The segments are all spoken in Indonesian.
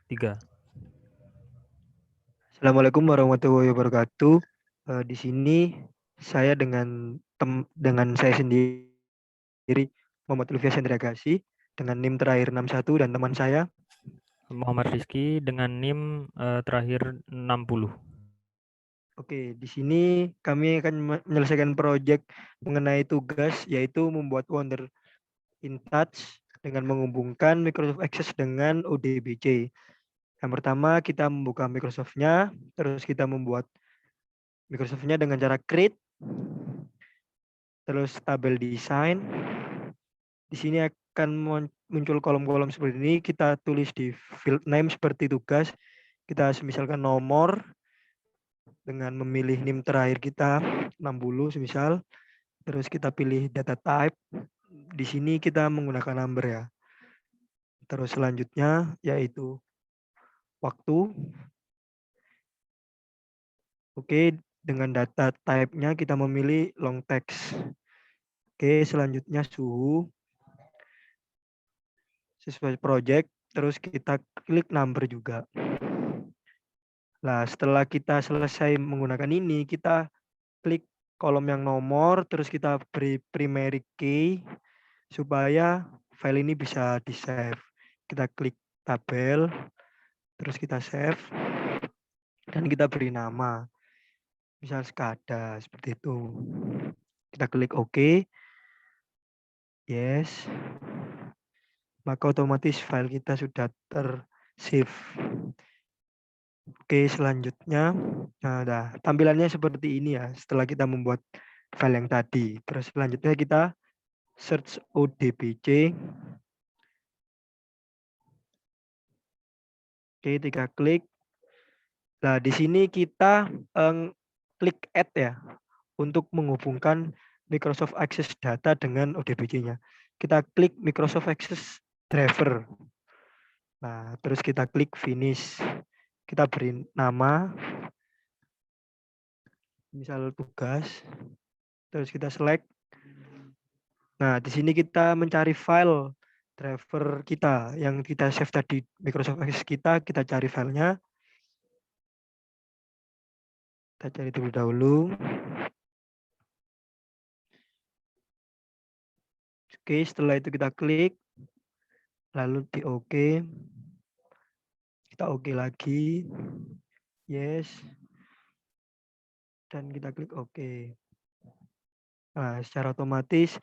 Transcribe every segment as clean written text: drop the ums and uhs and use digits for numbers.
3. Assalamualaikum warahmatullahi wabarakatuh. Di sini saya dengan saya sendiri, Muhammad Lufias Hendra Gasih, dengan NIM terakhir 61 dan teman saya. Muhammad Rizky dengan NIM terakhir 60. Oke, di sini kami akan menyelesaikan proyek mengenai tugas, yaitu membuat Wonder in Touch dengan menghubungkan Microsoft Access dengan ODBC. Yang pertama kita membuka Microsoft-nya, terus kita membuat Microsoft-nya dengan cara create, terus tabel design. Di sini akan muncul kolom-kolom seperti ini. Kita tulis di field name seperti tugas. Kita misalkan nomor dengan memilih NIM terakhir kita 60 semisal. Terus kita pilih data type. Di sini kita menggunakan number ya. Terus selanjutnya yaitu waktu. Oke, dengan data type-nya kita memilih long text. Oke, selanjutnya suhu sesuai project. Terus kita klik number juga. Nah, setelah kita selesai menggunakan ini, kita klik kolom yang nomor, terus kita beri primary key supaya file ini bisa di-save. Kita klik tabel, terus kita save, dan kita beri nama. Misal SCADA, seperti itu. Kita klik OK. Yes. Maka otomatis file kita sudah ter-save. Oke, selanjutnya, nah, tampilannya seperti ini ya, setelah kita membuat file yang tadi. Terus selanjutnya kita search ODBC. Oke, 3 klik. Nah, di sini kita klik add ya, untuk menghubungkan Microsoft Access Data dengan ODBC-nya. Kita klik Microsoft Access Driver. Nah, terus kita klik finish. Kita beri nama, misal tugas. Terus kita select. Nah, di sini kita mencari file driver kita yang kita save tadi Microsoft Access kita cari filenya. Kita cari terlebih dahulu. Oke, setelah itu kita klik, lalu di OK. Kita OK lagi. Yes. Dan kita klik OK. Nah, secara otomatis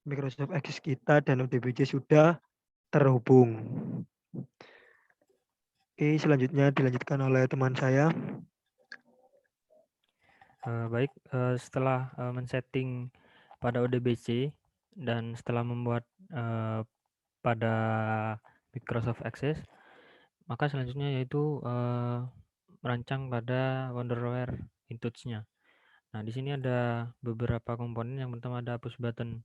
Microsoft Access kita dan ODBC sudah terhubung. Oke, selanjutnya dilanjutkan oleh teman saya. Baik, setelah men-setting pada ODBC dan setelah membuat pada Microsoft Access, maka selanjutnya yaitu merancang pada Wonderware Intouch-nya. Nah, di sini ada beberapa komponen. Yang pertama ada push button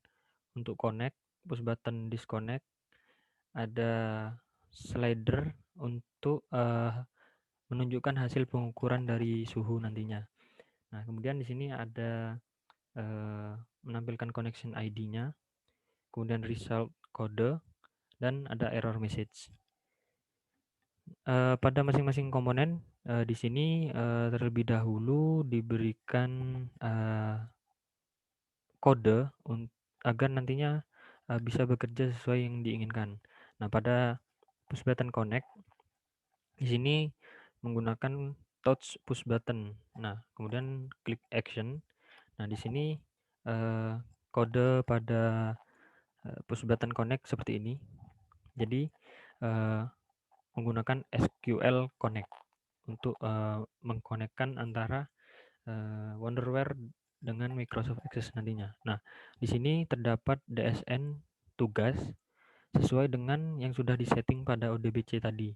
untuk connect, push button disconnect, ada slider untuk menunjukkan hasil pengukuran dari suhu nantinya. Nah, kemudian di sini ada menampilkan connection ID-nya, kemudian result kode, dan ada error message. Pada masing-masing komponen di sini terlebih dahulu diberikan kode agar nantinya bisa bekerja sesuai yang diinginkan. Nah, pada push button connect di sini menggunakan touch push button. Nah, kemudian klik action. Nah, di sini kode pada push button connect seperti ini. Jadi menggunakan SQL Connect untuk mengkonekkan antara Wonderware dengan Microsoft Access nantinya. Nah, di sini terdapat DSN tugas sesuai dengan yang sudah disetting pada ODBC tadi,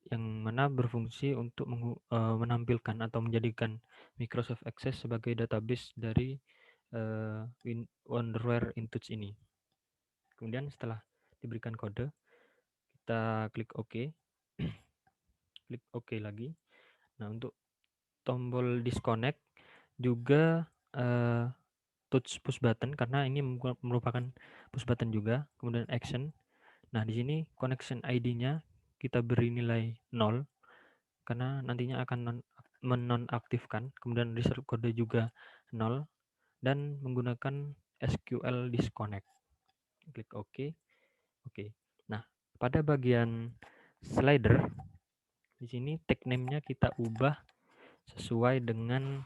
yang mana berfungsi untuk menampilkan atau menjadikan Microsoft Access sebagai database dari Wonderware Intouch ini. Kemudian setelah diberikan kode, kita klik OK. Klik OK lagi. Nah, untuk tombol disconnect juga touch push button karena ini merupakan push button juga. Kemudian action. Nah, di sini connection ID-nya kita beri nilai 0 karena nantinya akan menonaktifkan, kemudian result kode juga 0 dan menggunakan SQL disconnect. Klik OK. Oke. Nah, pada bagian slider di sini tag name-nya kita ubah sesuai dengan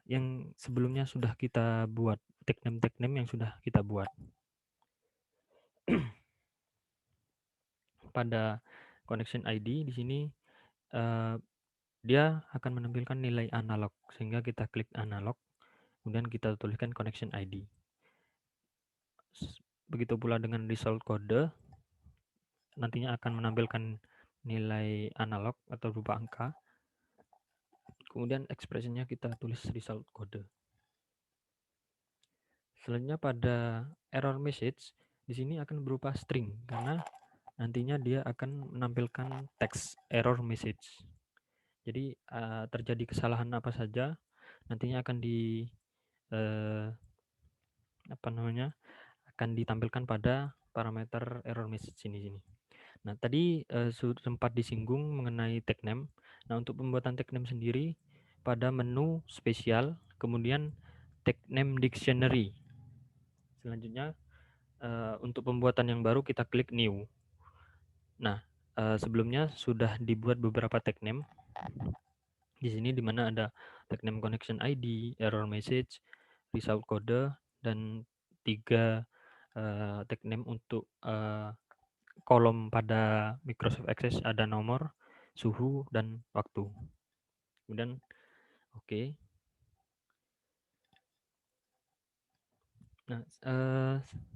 yang sebelumnya sudah kita buat, tag name yang sudah kita buat. Pada connection ID di sini dia akan menampilkan nilai analog, sehingga kita klik analog, kemudian kita tuliskan connection ID. Begitu pula dengan result code, nantinya akan menampilkan nilai analog atau berupa angka. Kemudian expressionnya kita tulis result code. Selanjutnya pada error message, di sini akan berupa string karena nantinya dia akan menampilkan teks error message. Jadi terjadi kesalahan apa saja nantinya akan akan ditampilkan pada parameter error message sini. Nah, tadi sempat disinggung mengenai tag name. Nah, untuk pembuatan tag name sendiri pada menu spesial, kemudian tag name dictionary. Selanjutnya untuk pembuatan yang baru kita klik new. Nah, sebelumnya sudah dibuat beberapa tag name. Di sini di mana ada tag name connection ID, error message, result code, dan 3 tag name untuk kolom pada Microsoft Access, ada nomor, suhu, dan waktu. Kemudian oke. Nah,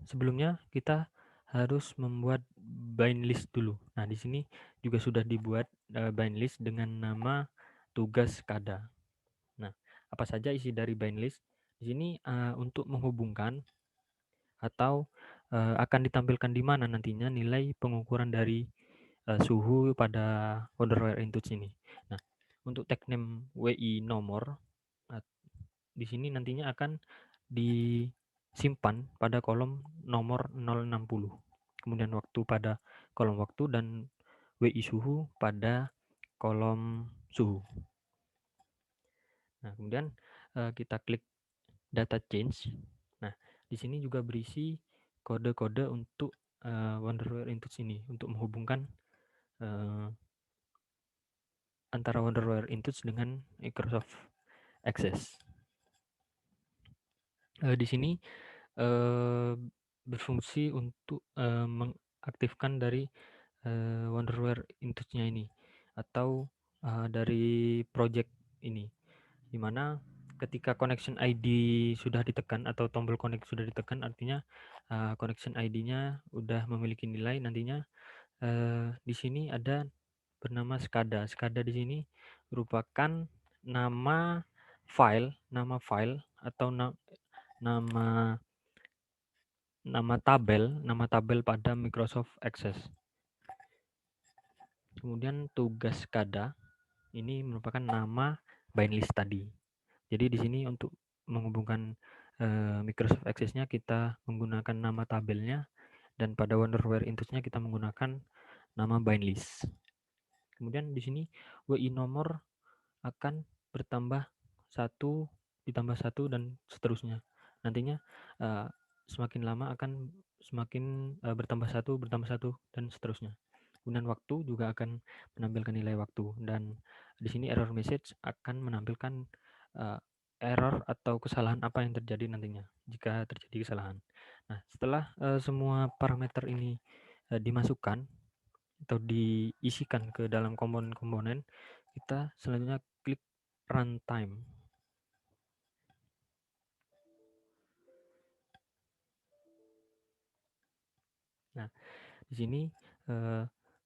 sebelumnya kita harus membuat bind list dulu. Nah, di sini juga sudah dibuat bind list dengan nama tugas SCADA. Nah, apa saja isi dari bind list? Di sini untuk menghubungkan atau akan ditampilkan di mana nantinya nilai pengukuran dari suhu pada wonderware intuits ini. Nah, untuk tag name WI nomor di sini nantinya akan disimpan pada kolom nomor 060. Kemudian waktu pada kolom waktu dan WI suhu pada kolom suhu. Nah, kemudian kita klik data change. Nah, di sini juga berisi kode-kode untuk wonderware intuits ini untuk menghubungkan antara wonderware intuits dengan Microsoft Access. Di sini berfungsi untuk mengaktifkan dari wonderware intuits-nya ini atau dari project ini, dimana ketika connection ID sudah ditekan atau tombol connect sudah ditekan, artinya connection ID-nya udah memiliki nilai. Nantinya di sini ada bernama SCADA. SCADA di sini merupakan nama file atau nama tabel pada Microsoft Access. Kemudian tugas SCADA ini merupakan nama bind list tadi. Jadi di sini untuk menghubungkan Microsoft Access-nya kita menggunakan nama tabelnya, dan pada wonderware intuits-nya kita menggunakan nama bind list. Kemudian di sini WI nomor akan bertambah 1 ditambah 1 dan seterusnya. Nantinya semakin lama akan semakin bertambah 1 dan seterusnya. Kemudian waktu juga akan menampilkan nilai waktu, dan di sini error message akan menampilkan error atau kesalahan apa yang terjadi nantinya jika terjadi kesalahan. Nah, setelah semua parameter ini dimasukkan atau diisikan ke dalam komponen-komponen, kita selanjutnya klik runtime. Nah, di sini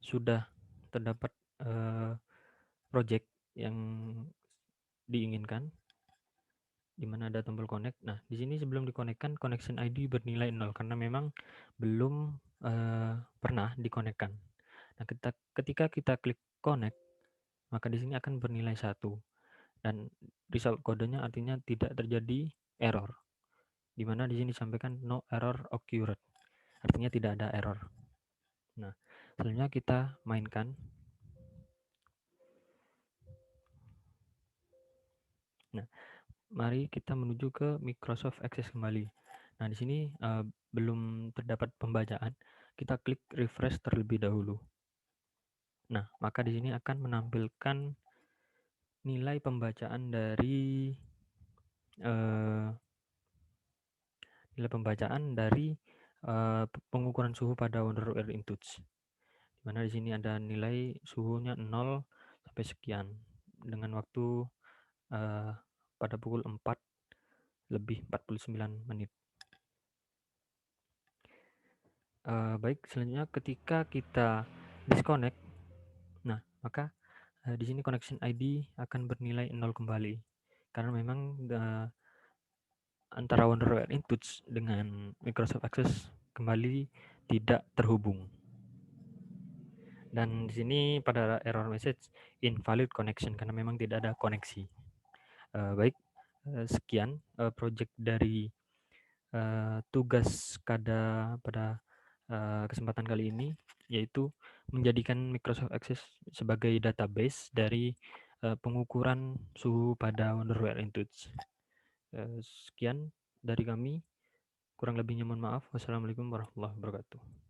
sudah terdapat project yang diinginkan, di mana ada tombol connect. Nah, di sini sebelum dikonekkan, connection ID bernilai 0 karena memang belum pernah dikonekkan. Nah, ketika kita klik connect, maka di sini akan bernilai 1 dan result kodenya artinya tidak terjadi error, di mana di sini disampaikan no error occurred, artinya tidak ada error. Nah, Selanjutnya kita mainkan. Nah, mari kita menuju ke Microsoft Access kembali. Nah, di sini belum terdapat pembacaan. Kita klik refresh terlebih dahulu. Nah, maka di sini akan menampilkan nilai pembacaan dari pengukuran suhu pada Wonderware InTouch. Di mana di sini ada nilai suhunya 0 sampai sekian dengan waktu pada pukul 4 lebih 49 menit. Baik, selanjutnya ketika kita disconnect, nah maka di sini connection ID akan bernilai 0 kembali karena memang antara Wonderware InTouch dengan Microsoft Access kembali tidak terhubung. Dan di sini pada error message invalid connection karena memang tidak ada koneksi. Baik, sekian project dari tugas pada kesempatan kali ini, yaitu menjadikan Microsoft Access sebagai database dari pengukuran suhu pada Wonderware InTouch. Sekian dari kami, kurang lebihnya mohon maaf. Wassalamualaikum warahmatullahi wabarakatuh.